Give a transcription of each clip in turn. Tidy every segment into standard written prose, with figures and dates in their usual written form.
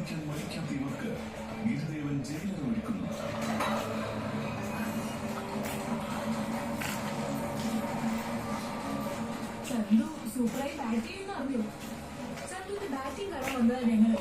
പഠിക്കാൻ മടിക്കാത്ത ഇവർക്ക് ഗീതദേവൻ ജയിലർ ഒരുക്കുന്നു. ചന്തു സൂപ്പറായി ബാറ്റ് ചെയ്യുന്ന അറിയോ? ചന്തുവിന്റെ ബാറ്റിംഗ് കാണാൻ വന്നതാ ഞങ്ങള്.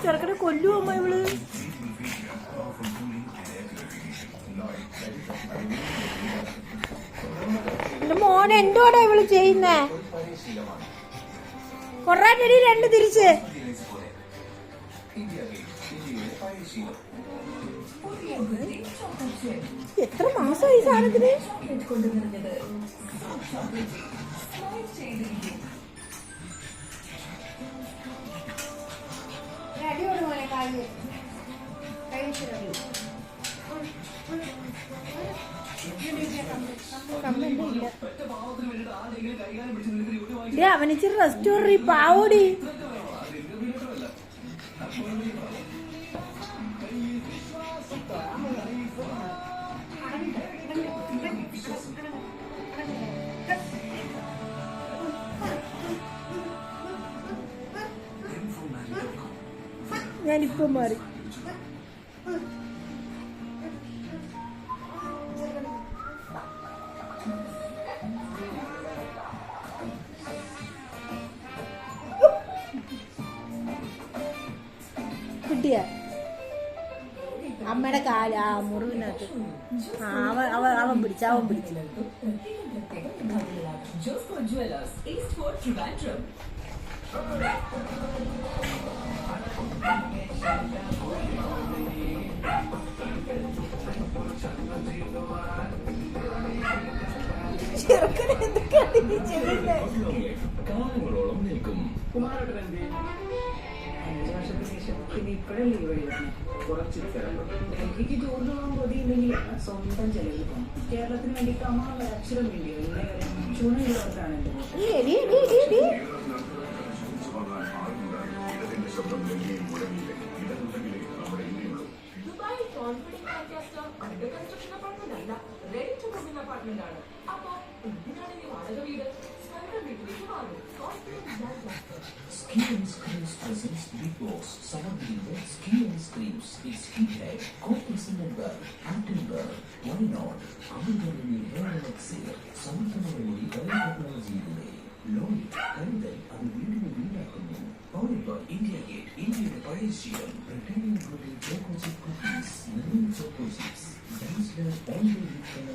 ചെറുക്കനെ കൊല്ലുവോ അമ്മ ഇവള്? എന്റെ മോനെ എന്തോടാ ഇവള് ചെയ്യുന്നേ? കൊറേ ചെടി രണ്ട് തിരിച്ച്. എത്ര മാസമായി സാധനത്തിന്? അവനിച്ചിരി റെസ്റ്റോറന്റ് പാവോടി. ഞാനിപ്പോ മാറി. കിട്ടിയ അമ്മയുടെ കാല് ആ മുറിവിനകത്ത് അവൻ പിടിച്ചു. കാലങ്ങളോളം നിൽക്കും. 5 വർഷത്തിന് ശേഷം പിന്നെ ഇപ്പോഴല്ലേ ഇവിടെ കുറച്ച് ഡൽഹിക്ക് ടൂർ പോകാൻ കൊതിയില്ലെങ്കിൽ സ്വന്തം ചെലവിൽ പോകും. കേരളത്തിന് വേണ്ടിയിട്ട് അമ്മ അക്ഷരം വേണ്ടി ചൂണയുള്ളവർക്കാണ് എന്റെ Dubai confidence under construction apartment അല്ല, ready to move in apartment ആണ്. അപ്പൊ എന്തിനാണ് ഈ വാടക വീട്? സ്വന്തം വീട്ടിലേക്ക് മാറും. Ski and Screams presents Big Boss Summer Dinner. Ski and Screams is Skihead, co-presented by Actinberg, Why Not, Amirgarani Hair Elixir, Samarthanavali Hair Technology Delay, Lori, Karindal, and വീടിന് വീടാക്കുന്നു. Powered by India Gate, ഇന്ത്യയുടെ പഴയ ശീലം, Britannia Global Choco Chip Cookies, Marine Choco Chips, Danced on the